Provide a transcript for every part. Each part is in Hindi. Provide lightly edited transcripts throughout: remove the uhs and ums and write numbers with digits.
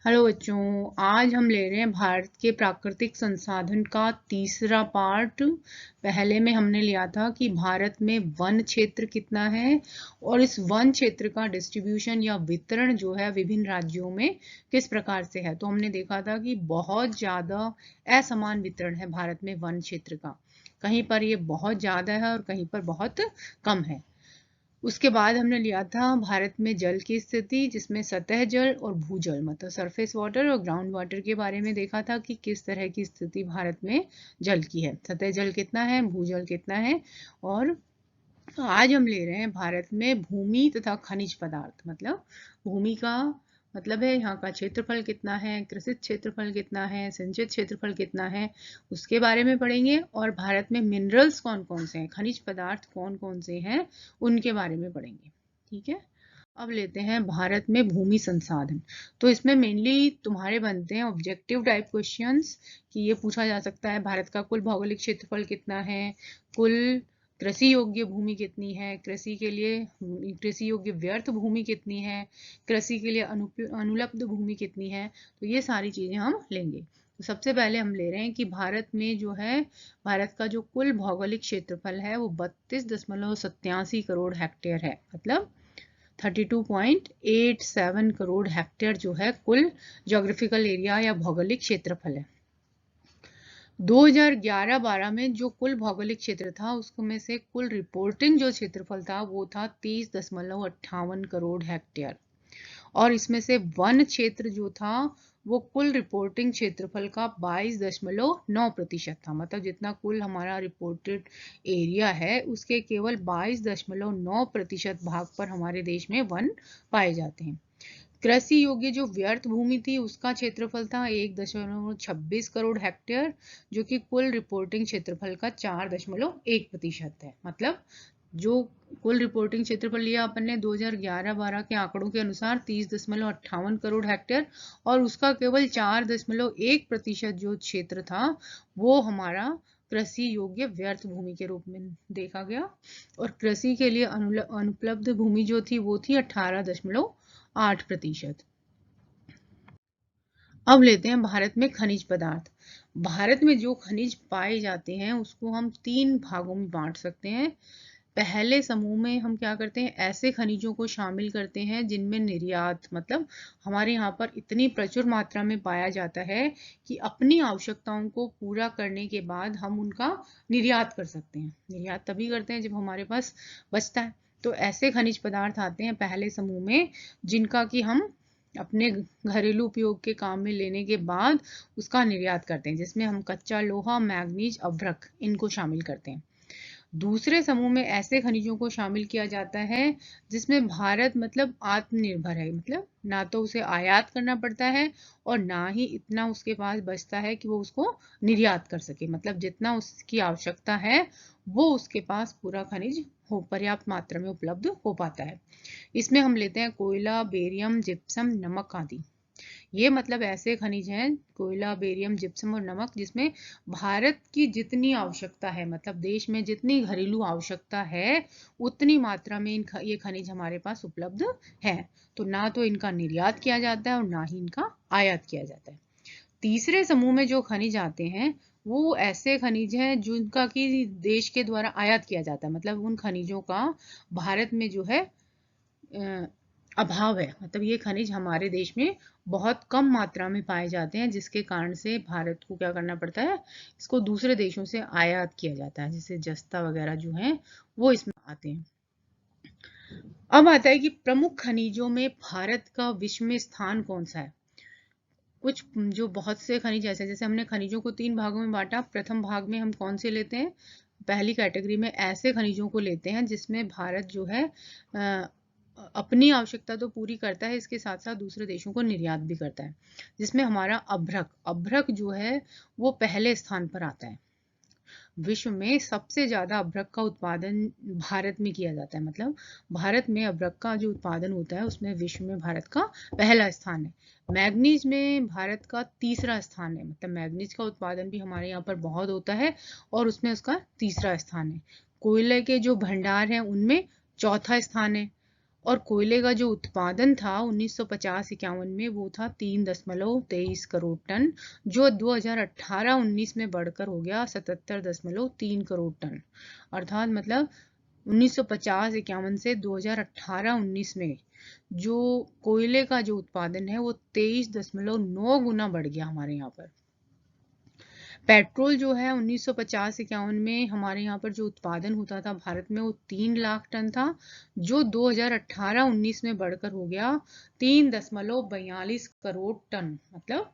हेलो बच्चों, आज हम ले रहे हैं भारत के प्राकृतिक संसाधन का तीसरा पार्ट। पहले में हमने लिया था कि भारत में वन क्षेत्र कितना है और इस वन क्षेत्र का डिस्ट्रीब्यूशन या वितरण जो है विभिन्न राज्यों में किस प्रकार से है। तो हमने देखा था कि बहुत ज़्यादा असमान वितरण है भारत में वन क्षेत्र का। कहीं पर ये बहुत ज़्यादा है और कहीं पर बहुत कम है। उसके बाद हमने लिया था भारत में जल की स्थिति, जिसमें सतह जल और भूजल मतलब सरफेस वाटर और ग्राउंड वाटर के बारे में देखा था कि किस तरह की स्थिति भारत में जल की है, सतह जल कितना है, भूजल कितना है। और आज हम ले रहे हैं भारत में भूमि तथा खनिज पदार्थ मतलब भूमि का मतलब है यहाँ का क्षेत्रफल कितना है, कृषित क्षेत्रफल कितना है, सिंचित क्षेत्रफल कितना है, उसके बारे में पढ़ेंगे। और भारत में मिनरल्स कौन कौन से हैं, खनिज पदार्थ कौन कौन से हैं, उनके बारे में पढ़ेंगे। ठीक है, अब लेते हैं भारत में भूमि संसाधन। तो इसमें मेनली तुम्हारे बनते हैं ऑब्जेक्टिव टाइप क्वेश्चंस कि ये पूछा जा सकता है भारत का कुल भौगोलिक क्षेत्रफल कितना है, कुल कृषि योग्य भूमि कितनी है, कृषि के लिए कृषि योग्य व्यर्थ भूमि कितनी है, कृषि के लिए अनुपलब्ध भूमि कितनी है। तो ये सारी चीजें हम लेंगे। तो सबसे पहले हम ले रहे हैं कि भारत में जो है भारत का जो कुल भौगोलिक क्षेत्रफल है वो 32.87 करोड़ हेक्टेयर है। मतलब 32.87 करोड़ हेक्टेयर जो है कुल ज्योग्राफिकल एरिया या भौगोलिक क्षेत्रफल है। 2011-12 में जो कुल भौगोलिक क्षेत्र था उसमें से कुल रिपोर्टिंग जो क्षेत्रफल था वो था 30.58 करोड़ हेक्टेयर। और इसमें से वन क्षेत्र जो था वो कुल रिपोर्टिंग क्षेत्रफल का 22.9% था। मतलब जितना कुल हमारा रिपोर्टेड एरिया है उसके केवल 22.9% भाग पर हमारे देश में वन पाए जाते हैं। कृषि योग्य जो व्यर्थ भूमि थी उसका क्षेत्रफल था 1.26 करोड़ हेक्टेयर, जो कि कुल रिपोर्टिंग क्षेत्रफल का 4.1% है। मतलब जो कुल रिपोर्टिंग क्षेत्रफल लिया अपन ने 2011-12 के आंकड़ों के अनुसार 30.58 करोड़ हेक्टेयर और उसका केवल 4.1% जो क्षेत्र था वो हमारा कृषि योग्य व्यर्थ भूमि के रूप में देखा गया। और कृषि के लिए अनुपलब्ध भूमि जो थी वो थी 18.8%। अब लेते हैं भारत में खनिज पदार्थ। भारत में जो खनिज पाए जाते हैं उसको हम 3 भागों में बांट सकते हैं। पहले समूह में हम क्या करते हैं, ऐसे खनिजों को शामिल करते हैं जिनमें निर्यात मतलब हमारे यहाँ पर इतनी प्रचुर मात्रा में पाया जाता है कि अपनी आवश्यकताओं को पूरा करने के बाद हम उनका निर्यात कर सकते हैं। निर्यात तभी करते हैं जब हमारे पास बचता है। तो ऐसे खनिज पदार्थ आते हैं पहले समूह में जिनका कि हम अपने घरेलू उपयोग के काम में लेने के बाद उसका निर्यात करते हैं, जिसमें हम कच्चा लोहा, मैग्नीज, अभ्रक इनको शामिल करते हैं। दूसरे समूह में ऐसे खनिजों को शामिल किया जाता है जिसमें भारत मतलब आत्मनिर्भर है, मतलब ना तो उसे आयात करना पड़ता है और ना ही इतना उसके पास बचता है कि वो उसको निर्यात कर सके। मतलब जितना उसकी आवश्यकता है वो उसके पास पूरा खनिज हो पर्याप्त मात्रा में उपलब्ध हो पाता है। इसमें हम लेते हैं कोयला, बेरियम, जिप्सम, नमक आदि। ये मतलब ऐसे खनिज हैं कोयला, बेरियम, जिप्सम और नमक जिसमें भारत की जितनी आवश्यकता है मतलब देश में जितनी घरेलू आवश्यकता है उतनी मात्रा में ये खनिज हमारे पास उपलब्ध है। तो ना तो इनका निर्यात किया जाता है और ना ही इनका आयात किया जाता है। तीसरे समूह में जो खनिज आते हैं वो ऐसे खनिज हैं जिनका कि देश के द्वारा आयात किया जाता है। मतलब उन खनिजों का भारत में जो है अभाव है। मतलब ये खनिज हमारे देश में बहुत कम मात्रा में पाए जाते हैं जिसके कारण से भारत को क्या करना पड़ता है, इसको दूसरे देशों से आयात किया जाता है, जैसे जस्ता वगैरह जो हैं वो इसमें आते हैं। अब आता है कि प्रमुख खनिजों में भारत का विश्व में स्थान कौन सा है। कुछ जो बहुत से खनिज ऐसे जैसे हमने खनिजों को 3 भागों में बांटा। प्रथम भाग में हम कौन से लेते हैं, पहली कैटेगरी में ऐसे खनिजों को लेते हैं जिसमें भारत जो है अपनी आवश्यकता तो पूरी करता है, इसके साथ साथ दूसरे देशों को निर्यात भी करता है। जिसमें हमारा अभ्रक अभ्रक जो है वो पहले स्थान पर आता है। विश्व में सबसे ज्यादा अभ्रक का उत्पादन भारत में किया जाता है। मतलब भारत में अभ्रक का जो उत्पादन होता है उसमें विश्व में भारत का पहला स्थान है। मैग्नीज में भारत का तीसरा स्थान है। मतलब मैग्नीज का उत्पादन भी हमारे यहाँ पर बहुत होता है और उसमें उसका तीसरा स्थान है। कोयले के जो भंडार हैं उनमें चौथा स्थान है। और कोयले का जो उत्पादन था 1950-51 में वो था 3.23 करोड़ टन, जो 2018-19 में बढ़कर हो गया 77.3 करोड़ टन। अर्थात मतलब 1950-51 से 2018-19 में जो कोयले का जो उत्पादन है वो 23.9 गुना बढ़ गया हमारे यहाँ पर। पेट्रोल जो है 1950-51 में हमारे यहाँ पर जो उत्पादन होता था भारत में वो 3 लाख टन था, जो 2018-19 में बढ़कर हो गया 3.42 करोड़ टन। मतलब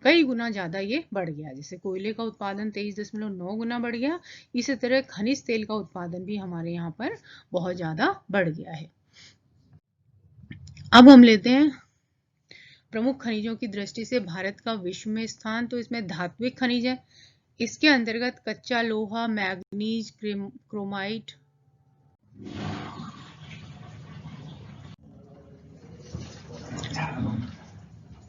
कई गुना ज्यादा ये बढ़ गया। जैसे कोयले का उत्पादन 23.9 गुना बढ़ गया, इसी तरह खनिज तेल का उत्पादन भी हमारे यहाँ पर बहुत ज्यादा बढ़ गया है। अब हम लेते हैं प्रमुख खनिजों की दृष्टि से भारत का विश्व में स्थान। तो इसमें धात्विक खनिज है, इसके अंतर्गत कच्चा लोहा, मैग्नीज, क्रोमाइट,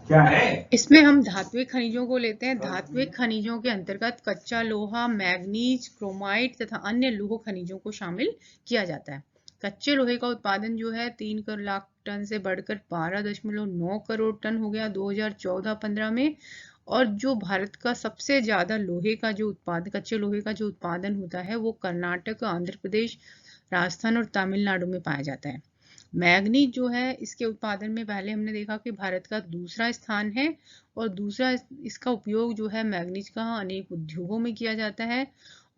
क्या है? इसमें हम धात्विक खनिजों को लेते हैं। धात्विक खनिजों के अंतर्गत कच्चा लोहा, मैग्नीज, क्रोमाइट तथा अन्य लौह खनिजों को शामिल किया जाता है। कच्चे लोहे का उत्पादन जो है 3 लाख टन से बढ़कर 12.9 करोड़ टन हो गया 2014-15 में। और जो भारत का सबसे ज्यादा लोहे का जो उत्पादन, कच्चे लोहे का जो उत्पादन होता है वो कर्नाटक, आंध्र प्रदेश, राजस्थान और तमिलनाडु में पाया जाता है। मैग्नीज जो है इसके उत्पादन में पहले हमने देखा कि भारत का दूसरा स्थान है, और दूसरा इसका उपयोग जो है मैग्नीज का अनेक उद्योगों में किया जाता है।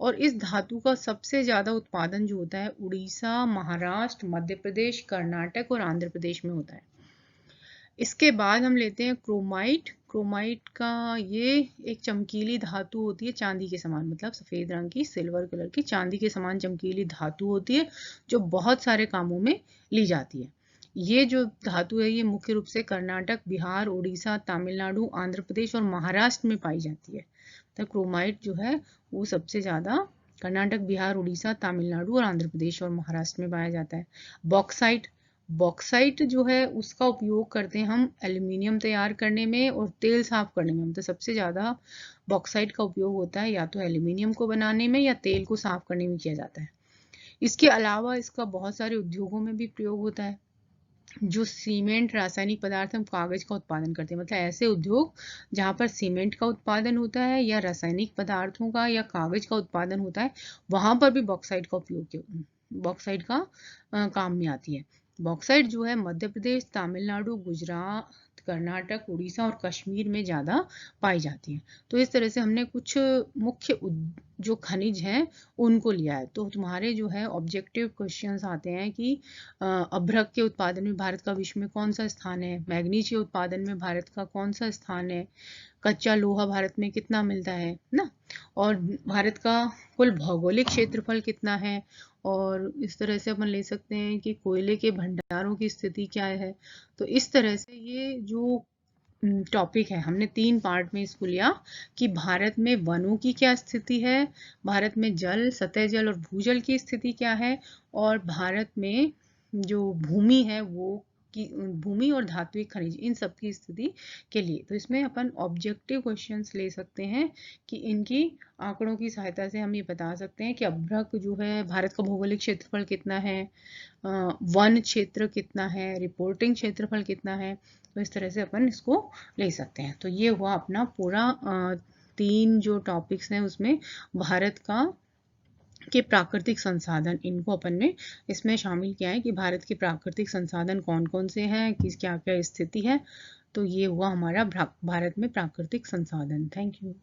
और इस धातु का सबसे ज्यादा उत्पादन जो होता है उड़ीसा, महाराष्ट्र, मध्य प्रदेश, कर्नाटक और आंध्र प्रदेश में होता है। इसके बाद हम लेते हैं क्रोमाइट। क्रोमाइट का ये एक चमकीली धातु होती है चांदी के समान, मतलब सफेद रंग की, सिल्वर कलर की चांदी के समान चमकीली धातु होती है जो बहुत सारे कामों में ली जाती है। ये जो धातु है ये मुख्य रूप से कर्नाटक, बिहार, उड़ीसा, तमिलनाडु, आंध्र प्रदेश और महाराष्ट्र में पाई जाती है। तो क्रोमाइट जो है वो सबसे ज्यादा कर्नाटक, बिहार, उड़ीसा, तमिलनाडु और आंध्र प्रदेश और महाराष्ट्र में पाया जाता है। बॉक्साइट, बॉक्साइट जो है उसका उपयोग करते हैं हम एल्यूमिनियम तैयार करने में और तेल साफ करने में। मतलब सबसे ज्यादा बॉक्साइट का उपयोग होता है या तो एल्यूमिनियम को बनाने में या तेल को साफ करने में किया जाता है। इसके अलावा इसका बहुत सारे उद्योगों में भी प्रयोग होता है, जो सीमेंट, रासायनिक पदार्थ, हम कागज का उत्पादन करते हैं। मतलब ऐसे उद्योग जहां पर सीमेंट का उत्पादन होता है या रासायनिक पदार्थों का या कागज का उत्पादन होता है, वहां पर भी बॉक्साइट का उपयोग, बॉक्साइट का काम में आती है। बॉक्साइट जो है मध्य प्रदेश, तमिलनाडु, गुजरात, कर्नाटक, उड़ीसा और कश्मीर में ज्यादा पाई जाती है। तो इस तरह से हमने कुछ मुख्य जो खनिज हैं उनको लिया है। तो तुम्हारे जो है ऑब्जेक्टिव क्वेश्चंस आते हैं कि अभ्रक के उत्पादन में भारत का विश्व में कौन सा स्थान है, मैग्नीज के उत्पादन में भारत का कौन सा स्थान है, कच्चा लोहा भारत में कितना मिलता है ना, और भारत का कुल भौगोलिक क्षेत्रफल कितना है, और इस तरह से अपन ले सकते हैं कि कोयले के भंडारों की स्थिति क्या है। तो इस तरह से ये जो टॉपिक है हमने 3 पार्ट में इसको लिया कि भारत में वनों की क्या स्थिति है, भारत में जल, सतह जल और भूजल की स्थिति क्या है, और भारत में जो भूमि है वो की भूमि और धात्विक खनिज इन सब की स्थिति के लिए। तो इसमें अपन ऑब्जेक्टिव क्वेश्चंस ले सकते हैं कि इनकी आंकड़ों की सहायता से हम ये बता सकते हैं कि अभ्रक जो है भारत का भौगोलिक क्षेत्रफल कितना है, वन क्षेत्र कितना है, रिपोर्टिंग क्षेत्रफल कितना है। तो इस तरह से अपन इसको ले सकते हैं। तो ये हुआ अपना पूरा 3 जो टॉपिक्स हैं उसमें भारत का के प्राकृतिक संसाधन, इनको अपन ने इसमें शामिल किया है कि भारत के प्राकृतिक संसाधन कौन कौन से हैं, किस क्या क्या स्थिति है। तो ये हुआ हमारा भारत में प्राकृतिक संसाधन। Thank you.